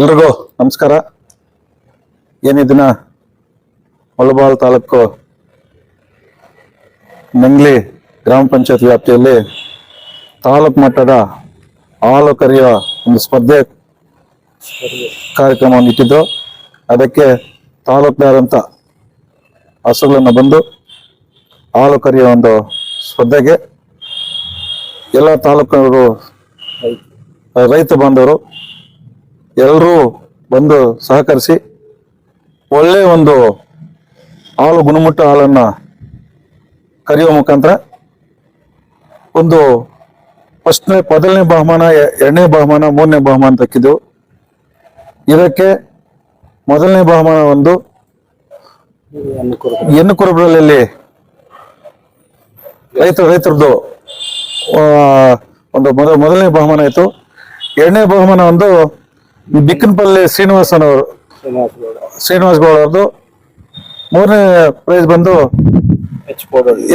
ಎಲ್ರಿಗೂ ನಮಸ್ಕಾರ. ಏನಿದಿನ ಮುಳಬಾಲ್ ತಾಲೂಕು ನಂಗ್ಲಿ ಗ್ರಾಮ ಪಂಚಾಯತ್ ವ್ಯಾಪ್ತಿಯಲ್ಲಿ ತಾಲೂಕು ಮಟ್ಟದ ಹಾಲು ಕರೆಯುವ ಒಂದು ಸ್ಪರ್ಧೆ ಕಾರ್ಯಕ್ರಮವನ್ನು ಇಟ್ಟಿದ್ದು, ಅದಕ್ಕೆ ತಾಲೂಕಿನಾದಂಥ ಹಸುಗಳನ್ನು ಬಂದು ಹಾಲು ಕರೆಯುವ ಒಂದು ಸ್ಪರ್ಧೆಗೆ ಎಲ್ಲ ತಾಲೂಕಿನವರು ರೈತ ಬಾಂಧವರು ಎಲ್ಲರೂ ಬಂದು ಸಹಕರಿಸಿ ಒಳ್ಳೆಯ ಒಂದು ಹಾಲು ಗುಣಮಟ್ಟ ಹಾಲನ್ನು ಕರೆಯುವ ಮುಖಾಂತರ ಒಂದು ಮೊದಲನೇ ಬಹುಮಾನ, ಎರಡನೇ ಬಹುಮಾನ, ಮೂರನೇ ಬಹುಮಾನ ದಕ್ಕಿದ್ದು. ಇದಕ್ಕೆ ಮೊದಲನೇ ಬಹುಮಾನ ಒಂದು ಹೆಣ್ಣು ಕುರುಬರಲ್ಲಿ ರೈತರದ್ದು ಒಂದು ಮೊದಲನೇ ಬಹುಮಾನ ಆಯಿತು. ಎರಡನೇ ಬಹುಮಾನ ಒಂದು ಬಿಕ್ಕನಪಲ್ಲಿ ಶ್ರೀನಿವಾಸ್ ಗೌಡ ಅವ್ರದ್ದು. ಮೂರನೇ ಪ್ರೈಸ್ ಬಂದು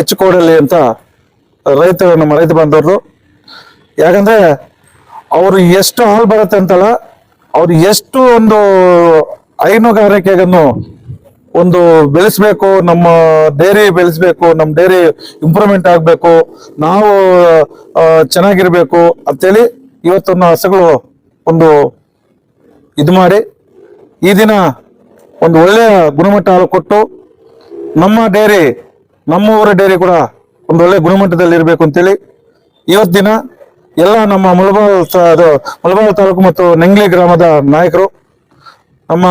ಎಚ್ ಕೋಡಲ್ಲಿ ಅಂತ ನಮ್ಮ ರೈತ ಬಾಂಧವರು. ಯಾಕಂದ್ರೆ ಅವರು ಎಷ್ಟು ಹಾಲು ಬರುತ್ತೆ ಅಂತಲ್ಲ, ಅವ್ರು ಎಷ್ಟು ಒಂದು ಹೈನುಗಾರಿಕೆಯನ್ನು ಒಂದು ಬೆಳೆಸ್ಬೇಕು, ನಮ್ಮ ಡೈರಿ ಬೆಳೆಸ್ಬೇಕು, ನಮ್ಮ ಡೈರಿ ಇಂಪ್ರೂವ್ಮೆಂಟ್ ಆಗಬೇಕು, ನಾವು ಚೆನ್ನಾಗಿರ್ಬೇಕು ಅಂತೇಳಿ ಇವತ್ತೊಂದು ಹಸುಗಳು ಒಂದು ಇದು ಮಾಡಿ ಈ ದಿನ ಒಂದು ಒಳ್ಳೆಯ ಗುಣಮಟ್ಟ ಹಾಲು ಕೊಟ್ಟು ನಮ್ಮ ಊರ ಡೈರಿ ಕೂಡ ಒಂದು ಒಳ್ಳೆ ಗುಣಮಟ್ಟದಲ್ಲಿ ಇರಬೇಕು ಅಂತೇಳಿ ಇವತ್ತು ದಿನ ಎಲ್ಲ ನಮ್ಮ ಮುಳಬಾಲ್ ತಾಲೂಕು ಮತ್ತು ನಂಗ್ಲಿ ಗ್ರಾಮದ ನಾಯಕರು, ನಮ್ಮ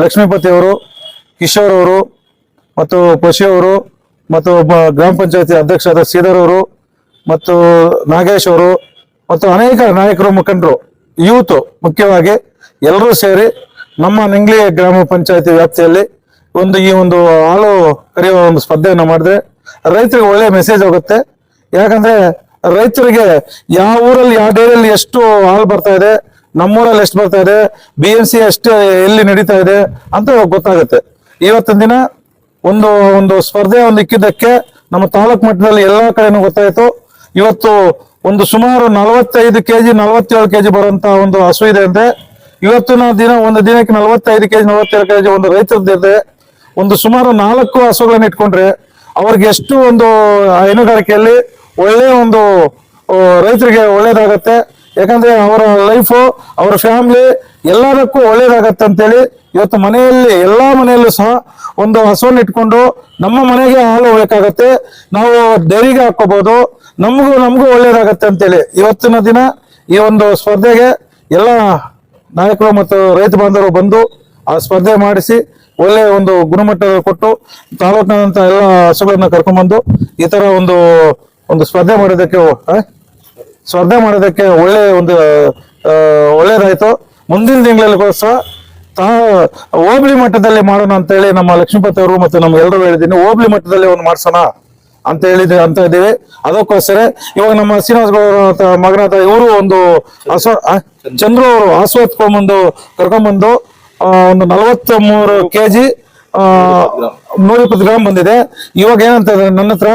ಲಕ್ಷ್ಮೀಪತಿ ಅವರು, ಕಿಶೋರ್ ಅವರು ಮತ್ತು ಪಶು ಅವರು ಮತ್ತು ಗ್ರಾಮ ಪಂಚಾಯತಿ ಅಧ್ಯಕ್ಷರಾದ ಶ್ರೀಧರ್ ಅವರು ಮತ್ತು ನಾಗೇಶ್ ಅವರು ಮತ್ತು ಅನೇಕ ನಾಯಕರು, ಮುಖಂಡರು, ಯೂತ್ ಮುಖ್ಯವಾಗಿ ಎಲ್ಲರೂ ಸೇರಿ ನಮ್ಮ ನಂಗ್ಲಿ ಗ್ರಾಮ ಪಂಚಾಯತಿ ವ್ಯಾಪ್ತಿಯಲ್ಲಿ ಈ ಒಂದು ಹಾಲು ಕರೆಯುವ ಒಂದು ಸ್ಪರ್ಧೆಯನ್ನು ಮಾಡಿದ್ರೆ ರೈತರಿಗೆ ಒಳ್ಳೆ ಮೆಸೇಜ್ ಹೋಗುತ್ತೆ. ಯಾಕಂದ್ರೆ ರೈತರಿಗೆ ಯಾವ ಊರಲ್ಲಿ ಯಾವ ಡೈರಿಯಲ್ಲಿ ಎಷ್ಟು ಹಾಲು ಬರ್ತಾ ಇದೆ, ನಮ್ಮೂರಲ್ಲಿ ಎಷ್ಟು ಬರ್ತಾ ಇದೆ, BMC ಎಷ್ಟು ಎಲ್ಲಿ ನಡೀತಾ ಇದೆ ಅಂತ ಗೊತ್ತಾಗುತ್ತೆ. ಇವತ್ತಿನ ದಿನ ಒಂದು ಸ್ಪರ್ಧೆ ಇಕ್ಕಿದ್ದಕ್ಕೆ ನಮ್ಮ ತಾಲೂಕು ಮಟ್ಟದಲ್ಲಿ ಎಲ್ಲಾ ಕಡೆನೂ ಗೊತ್ತಾಯ್ತು. ಇವತ್ತು ಸುಮಾರು 45 kg 47 kg ಬರುವಂತ ಒಂದು ಹಸು ಇದೆ ಅಂದ್ರೆ ಇವತ್ತಿನ ದಿನ ಒಂದು ದಿನಕ್ಕೆ 45 kg 47 kg ಒಂದು ರೈತರದ್ದಿದೆ. ಸುಮಾರು 4 ಹಸುಗಳನ್ನು ಇಟ್ಕೊಂಡ್ರೆ ಅವ್ರಿಗೆ ಎಷ್ಟು ಒಂದು ಹೈನುಗಾರಿಕೆಯಲ್ಲಿ ಒಳ್ಳೆ ಒಂದು ರೈತರಿಗೆ ಒಳ್ಳೇದಾಗತ್ತೆ. ಯಾಕಂದ್ರೆ ಅವರ ಲೈಫು, ಅವರ ಫ್ಯಾಮಿಲಿ ಎಲ್ಲದಕ್ಕೂ ಒಳ್ಳೇದಾಗತ್ತೆ ಅಂತೇಳಿ ಇವತ್ತು ಎಲ್ಲಾ ಮನೆಯಲ್ಲೂ ಸಹ ಒಂದು ಹಸುವನ್ನು ಇಟ್ಕೊಂಡು ನಮ್ಮ ಮನೆಗೆ ಹಾಲು ಬೇಕಾಗತ್ತೆ, ನಾವು ಡೈರಿಗೆ ಹಾಕೋಬಹುದು, ನಮಗೂ ಒಳ್ಳೇದಾಗತ್ತೆ ಅಂತೇಳಿ ಇವತ್ತಿನ ದಿನ ಈ ಒಂದು ಸ್ಪರ್ಧೆಗೆ ಎಲ್ಲ ನಾಯಕರು ಮತ್ತು ರೈತ ಬಾಂಧವರು ಬಂದು ಆ ಸ್ಪರ್ಧೆ ಮಾಡಿಸಿ ಒಳ್ಳೆ ಒಂದು ಗುಣಮಟ್ಟ ಕೊಟ್ಟು ತಾಲೂಕಿನಾದಂತ ಎಲ್ಲ ಹಸುಗಳನ್ನ ಕರ್ಕೊಂಡ್ಬಂದು ಈ ತರ ಒಂದು ಸ್ಪರ್ಧೆ ಮಾಡೋದಕ್ಕೆ ಒಳ್ಳೇದಾಯ್ತು. ಮುಂದಿನ ತಿಂಗಳಲ್ಲಿಗೋಸ್ಕರ ಹೋಬಳಿ ಮಟ್ಟದಲ್ಲಿ ಮಾಡೋಣ ಅಂತ ಹೇಳಿ ನಮ್ಮ ಲಕ್ಷ್ಮೀಪತಿ ಅವರು ಮತ್ತು ನಮ್ಮ ಎಲ್ಲರೂ ಹೇಳಿದ್ದೀನಿ, ಹೋಬಳಿ ಮಟ್ಟದಲ್ಲಿ ಒಂದು ಮಾಡ್ಸೋಣ ಅಂತ ಇದ್ದೀವಿ. ಅದಕ್ಕೋಸ್ಕರ ಇವಾಗ ನಮ್ಮ ಶ್ರೀನಿವಾಸ್ ಗೌಡ ಮಗನಾದ ಇವರು ಚಂದ್ರು ಅವರು ಹಸು ಕರ್ಕೊಂಡ್ಬಂದು 43 kg 120 ಗ್ರಾಮ್ ಬಂದಿದೆ. ಇವಾಗ ಏನಂತ ನನ್ನ ಹತ್ರ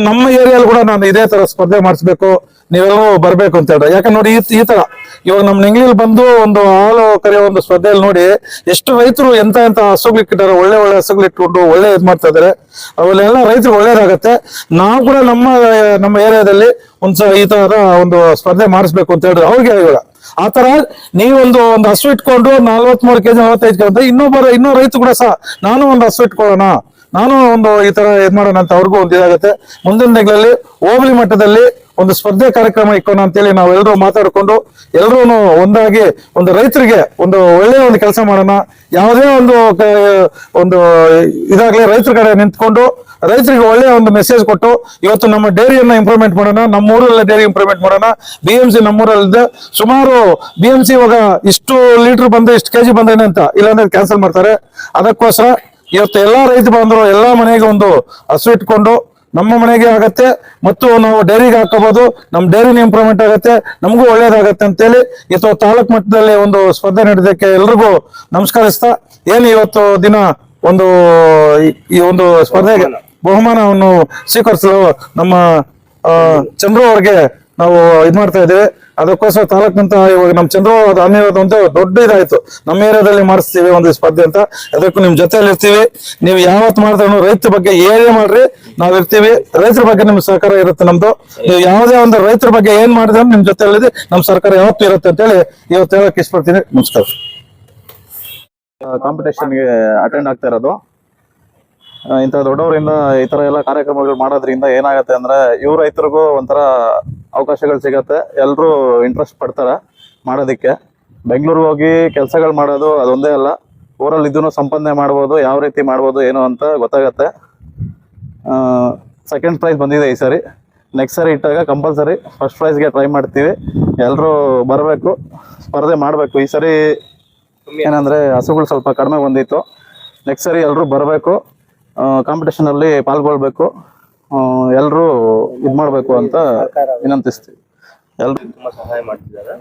ನಮ್ಮ ಏರಿಯಲ್ಲಿ ಕೂಡ ನಾನು ಇದೇ ತರ ಸ್ಪರ್ಧೆ ಮಾಡಿಸ್ಬೇಕು, ನೀವೆಲ್ಲರೂ ಬರ್ಬೇಕು ಅಂತ ಹೇಳ್ರಿ. ಯಾಕಂದ್ರೆ ನೋಡಿ ಈ ತರ ಇವಾಗ ನಮ್ಮ ನೆಂಗ್ಲಿಯಲ್ಲಿ ಬಂದು ಒಂದು ಹಾಲು ಕರೆಯೋ ಒಂದು ಸ್ಪರ್ಧೆಯಲ್ಲಿ ನೋಡಿ ಎಷ್ಟು ರೈತರು ಎಂತ ಹಸುಗಳು ಇಟ್ಟಿದ್ದಾರೆ, ಒಳ್ಳೆ ಹಸುಗಳು ಇಟ್ಕೊಂಡು ಒಳ್ಳೆ ಇದು ಮಾಡ್ತಾ ಇದಾರೆ. ಅವೆಲ್ಲ ರೈತರು ಒಳ್ಳೇದಾಗತ್ತೆ. ನಾವು ಕೂಡ ನಮ್ಮ ಏರಿಯಾದಲ್ಲಿ ಈ ತರ ಒಂದು ಸ್ಪರ್ಧೆ ಮಾಡಿಸ್ಬೇಕು ಅಂತ ಹೇಳ್ರಿ ಅವ್ರಿಗೆ. ಇವಾಗ ಆ ತರ ನೀವು ಒಂದು ಹಸು ಇಟ್ಕೊಂಡು 43 kg 45 kg ಅಂತ ಇನ್ನೂ ರೈತ ಕೂಡ ಸಹ ನಾನು ಒಂದು ಹಸು ಇಟ್ಕೊಳ್ಳೋಣ, ನಾನು ಈ ತರ ಇದ್ ಮಾಡೋಣ ಅಂತ ಅವ್ರಿಗೂ ಒಂದು ಇದಾಗುತ್ತೆ. ಮುಂದಿನ ದಿನಗಳಲ್ಲಿ ಹೋಬಳಿ ಮಟ್ಟದಲ್ಲಿ ಒಂದು ಸ್ಪರ್ಧೆ ಕಾರ್ಯಕ್ರಮ ಇಕ್ಕೋಣ ಅಂತೇಳಿ ನಾವೆಲ್ಲರೂ ಮಾತಾಡ್ಕೊಂಡು ಎಲ್ಲರೂ ಒಂದಾಗಿ ಒಂದು ರೈತರಿಗೆ ಒಳ್ಳೆಯ ಒಂದು ಕೆಲಸ ಮಾಡೋಣ. ಯಾವುದೇ ಒಂದು ಇದಾಗ್ಲಿ ರೈತರ ಕಡೆ ನಿಂತ್ಕೊಂಡು ರೈತರಿಗೆ ಒಳ್ಳೆಯ ಒಂದು ಮೆಸೇಜ್ ಕೊಟ್ಟು ಇವತ್ತು ನಮ್ಮ ಡೈರಿಯನ್ನ ಇಂಪ್ರೂವ್ಮೆಂಟ್ ಮಾಡೋಣ, ನಮ್ಮ ಊರಲ್ಲ ಡೈರಿ ಇಂಪ್ರೂವ್ಮೆಂಟ್ ಮಾಡೋಣ. BMC ನಮ್ಮೂರಲ್ಲಿದೆ, ಸುಮಾರು BMC ಇವಾಗ ಇಷ್ಟು ಲೀಟರ್ ಬಂದ್ರೆ ಇಷ್ಟು kg ಬಂದೇನೆ ಅಂತ, ಇಲ್ಲಾಂದ್ರೆ ಕ್ಯಾನ್ಸಲ್ ಮಾಡ್ತಾರೆ. ಅದಕ್ಕೋಸ್ಕರ ಇವತ್ತು ಎಲ್ಲಾ ರೈತ ಬಾಂಧವರು ಎಲ್ಲಾ ಮನೆಗೆ ಒಂದು ಹಸು ಇಟ್ಕೊಂಡು ನಮ್ಮ ಮನೆಗೆ ಆಗತ್ತೆ ಮತ್ತು ನಾವು ಡೈರಿಗೆ ಹಾಕೋಬಹುದು, ನಮ್ಮ ಡೈರಿನ ಇಂಪ್ರೂವ್ಮೆಂಟ್ ಆಗತ್ತೆ, ನಮಗೂ ಒಳ್ಳೇದಾಗತ್ತೆ ಅಂತೇಳಿ ಇವತ್ತು ತಾಲೂಕು ಮಟ್ಟದಲ್ಲಿ ಒಂದು ಸ್ಪರ್ಧೆ ನಡೆದಕ್ಕೆ ಎಲ್ರಿಗೂ ನಮಸ್ಕರಿಸ್ತಾ ಇವತ್ತು ದಿನ ಈ ಒಂದು ಸ್ಪರ್ಧೆಗೆ ಬಹುಮಾನವನ್ನು ಸ್ವೀಕರಿಸಲು ನಮ್ಮ ಚಂದ್ರು ಅವ್ರಿಗೆ ನಾವು ಮಾಡ್ತಾ ಇದ್ದೇವೆ. ಅದಕ್ಕೋಸ್ಕರ ತಾಲೂಕಿನಂತ ಇವಾಗ ನಮ್ಮ ಚಂದ್ರಬಾಬು ಧಾನ್ಯವಾದ ಒಂದು ದೊಡ್ಡ ಇದಾಯ್ತು. ನಮ್ಮ ಏರಿಯಾದಲ್ಲಿ ಮಾಡಿಸ್ತೀವಿ ಒಂದು ಸ್ಪರ್ಧೆ ಅಂತ, ಅದಕ್ಕೂ ನಿಮ್ ಜೊತೆಯಲ್ಲಿ ಇರ್ತೀವಿ. ನೀವು ಯಾವತ್ತು ಮಾಡಿದ್ರು ರೈತರ ಬಗ್ಗೆ ಏನೇ ಮಾಡ್ರಿ ನಾವ್ ಇರ್ತೀವಿ. ರೈತರ ಬಗ್ಗೆ ನಿಮ್ ಸಹಕಾರ ಇರುತ್ತೆ ನಮ್ದು. ನೀವು ಯಾವುದೇ ಒಂದು ರೈತರ ಬಗ್ಗೆ ಏನ್ ಮಾಡಿದ್ರೆ ನಿಮ್ ಜೊತೆಯಲ್ಲಿ ನಮ್ ಸರ್ಕಾರ ಯಾವತ್ತೂ ಇರುತ್ತೆ ಅಂತ ಹೇಳಿ ಇವತ್ತು ಹೇಳಕ್ ಇಷ್ಟಪಡ್ತೀನಿ. ನಮಸ್ಕಾರ. ಕಾಂಪಿಟೇಷನ್ಗೆ ಅಟೆಂಡ್ ಆಗ್ತಾ ಇರೋದು. ಇಂಥ ದೊಡ್ಡವರಿಂದ ಈ ತರ ಎಲ್ಲ ಕಾರ್ಯಕ್ರಮಗಳು ಮಾಡೋದ್ರಿಂದ ಏನಾಗತ್ತೆ ಅಂದ್ರೆ ಇವ್ರ ರೈತರಿಗೂ ಒಂಥರ ಅವಕಾಶಗಳು ಸಿಗತ್ತೆ. ಎಲ್ರು ಇಂಟ್ರೆಸ್ಟ್ ಪಡ್ತಾರೆ ಮಾಡೋದಿಕ್ಕೆ. ಬೆಂಗಳೂರಿಗೆ ಹೋಗಿ ಕೆಲಸಗಳು ಮಾಡೋದು ಅದೊಂದೇ ಅಲ್ಲ, ಊರಲ್ಲಿ ಇದನ್ನು ಸಂಪಾದನೆ ಮಾಡ್ಬೋದು, ಯಾವ ರೀತಿ ಮಾಡ್ಬೋದು ಏನು ಅಂತ ಗೊತ್ತಾಗತ್ತೆ. ಸೆಕೆಂಡ್ ಪ್ರೈಸ್ ಬಂದಿದೆ ಈ ಸರಿ. ನೆಕ್ಸ್ಟ್ ಸರಿ ಇಟ್ಟಾಗ ಕಂಪಲ್ಸರಿ ಫಸ್ಟ್ ಪ್ರೈಸ್ಗೆ ಟ್ರೈ ಮಾಡ್ತೀವಿ. ಎಲ್ಲರೂ ಬರಬೇಕು, ಸ್ಪರ್ಧೆ ಮಾಡಬೇಕು. ಈ ಸರಿ ಏನಂದ್ರೆ ಹಸುಗಳು ಸ್ವಲ್ಪ ಕಡಿಮೆ ಬಂದಿತ್ತು. ನೆಕ್ಸ್ಟ್ ಸರಿ ಎಲ್ಲರೂ ಬರಬೇಕು, ಕಾಂಪಿಟೇಷನ್ ಅಲ್ಲಿ ಪಾಲ್ಗೊಳ್ಬೇಕು, ಎಲ್ಲರೂ ಇದು ಮಾಡಬೇಕು ಅಂತ ವಿನಂತಿಸ್ತೀವಿ. ಎಲ್ರು ತುಂಬಾ ಸಹಾಯ ಮಾಡ್ತಿದ್ದಾರೆ.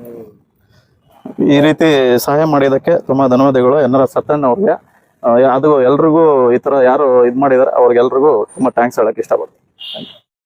ಈ ರೀತಿ ಸಹಾಯ ಮಾಡಿದ್ದಕ್ಕೆ ತುಂಬಾ ಧನ್ಯವಾದಗಳು ಎನ್ನರ ಸತ್ಯನ್ ಅವ್ರಿಗೆ. ಅದು ಎಲ್ರಿಗೂ ಈ ತರ ಯಾರು ಇದು ಮಾಡಿದಾರೆ ಅವ್ರಿಗೆಲ್ರಿಗೂ ತುಂಬಾ ಥ್ಯಾಂಕ್ಸ್ ಹೇಳಕ್ ಇಷ್ಟಪಡ್ತೀನಿ.